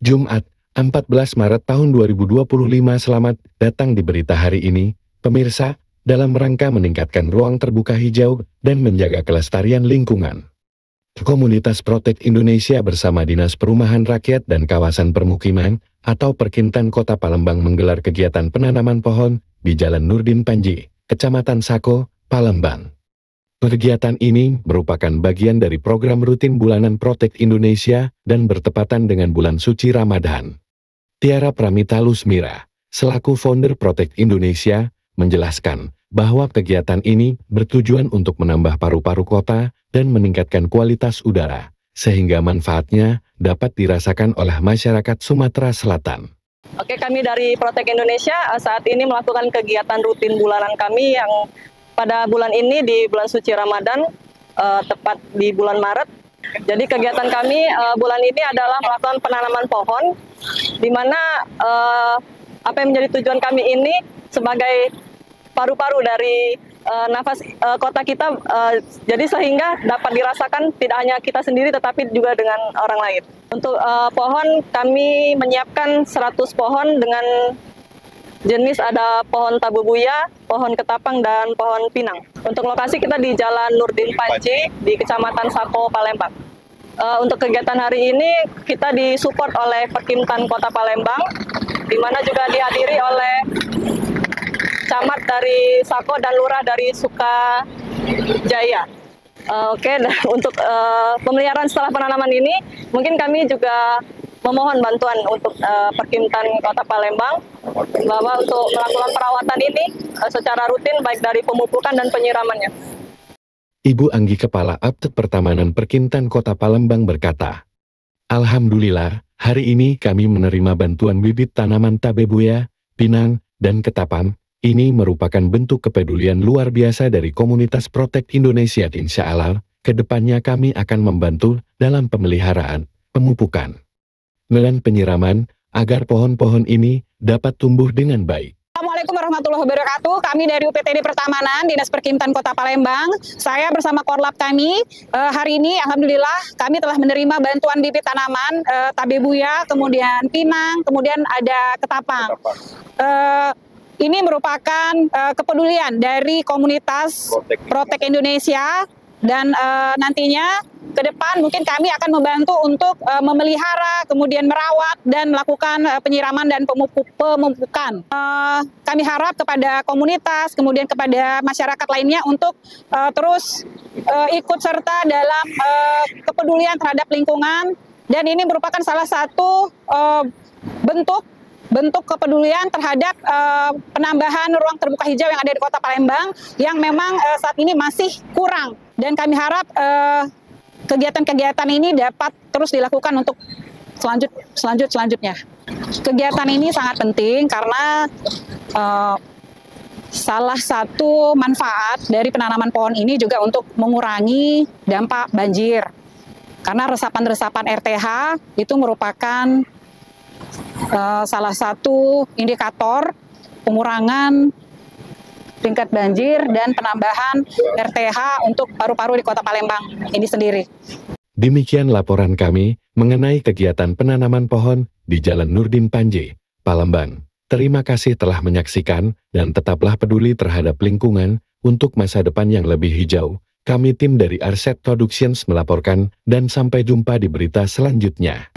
Jumat, 14 Maret tahun 2025. Selamat datang di berita hari ini, pemirsa, dalam rangka meningkatkan ruang terbuka hijau dan menjaga kelestarian lingkungan. Komunitas Protek Indonesia bersama Dinas Perumahan Rakyat dan Kawasan Permukiman atau Perkintan Kota Palembang menggelar kegiatan penanaman pohon di Jalan Nurdin Panji, Kecamatan Sako, Palembang. Kegiatan ini merupakan bagian dari program rutin bulanan Protek Indonesia dan bertepatan dengan bulan suci Ramadan. Tiara Pramita Lusmira, selaku founder Protek Indonesia, menjelaskan bahwa kegiatan ini bertujuan untuk menambah paru-paru kota dan meningkatkan kualitas udara, sehingga manfaatnya dapat dirasakan oleh masyarakat Sumatera Selatan. Oke, kami dari Protek Indonesia saat ini melakukan kegiatan rutin bulanan kami yang pada bulan ini di bulan suci Ramadan, tepat di bulan Maret. Jadi kegiatan kami bulan ini adalah melakukan penanaman pohon, di mana apa yang menjadi tujuan kami ini sebagai paru-paru dari nafas kota kita, jadi sehingga dapat dirasakan tidak hanya kita sendiri tetapi juga dengan orang lain. Untuk pohon kami menyiapkan 100 pohon dengan jenis ada pohon tabebuya, pohon ketapang, dan pohon pinang. Untuk lokasi kita di Jalan Nurdin Panji di Kecamatan Sako, Palembang. Untuk kegiatan hari ini kita disupport oleh Perkintan Kota Palembang, di mana juga dihadiri oleh camat dari Sako dan lurah dari Sukajaya. Oke, untuk pemeliharaan setelah penanaman ini, mungkin kami juga memohon bantuan untuk Perkintan Kota Palembang bahwa untuk melakukan perawatan ini secara rutin baik dari pemupukan dan penyiramannya. Ibu Anggi Kepala Aptek Pertamanan Perkintan Kota Palembang berkata, "Alhamdulillah, hari ini kami menerima bantuan bibit tanaman tabebuya, pinang, dan ketapang. Ini merupakan bentuk kepedulian luar biasa dari komunitas Protek Indonesia. Insya Allah, kedepannya kami akan membantu dalam pemeliharaan, pemupukan, dan penyiraman agar pohon-pohon ini dapat tumbuh dengan baik." Assalamualaikum warahmatullahi wabarakatuh. Kami dari UPTD Pertamanan, Dinas Perkintan Kota Palembang. Saya bersama Korlap kami, hari ini Alhamdulillah kami telah menerima bantuan bibit tanaman tabebuya, kemudian pinang, kemudian ada ketapang. Ini merupakan kepedulian dari komunitas Protek Indonesia, dan nantinya ke depan mungkin kami akan membantu untuk memelihara, kemudian merawat dan melakukan penyiraman dan pemupukan. Kami harap kepada komunitas, kemudian kepada masyarakat lainnya untuk terus ikut serta dalam kepedulian terhadap lingkungan, dan ini merupakan salah satu bentuk kepedulian terhadap penambahan ruang terbuka hijau yang ada di Kota Palembang yang memang saat ini masih kurang, dan kami harap kegiatan-kegiatan ini dapat terus dilakukan untuk selanjutnya. Kegiatan ini sangat penting karena salah satu manfaat dari penanaman pohon ini juga untuk mengurangi dampak banjir, karena resapan-resapan RTH itu merupakan salah satu indikator pengurangan tingkat banjir dan penambahan RTH untuk paru-paru di Kota Palembang ini sendiri. Demikian laporan kami mengenai kegiatan penanaman pohon di Jalan Nurdin Panji, Palembang. Terima kasih telah menyaksikan dan tetaplah peduli terhadap lingkungan untuk masa depan yang lebih hijau. Kami tim dari Arset Productions melaporkan, dan sampai jumpa di berita selanjutnya.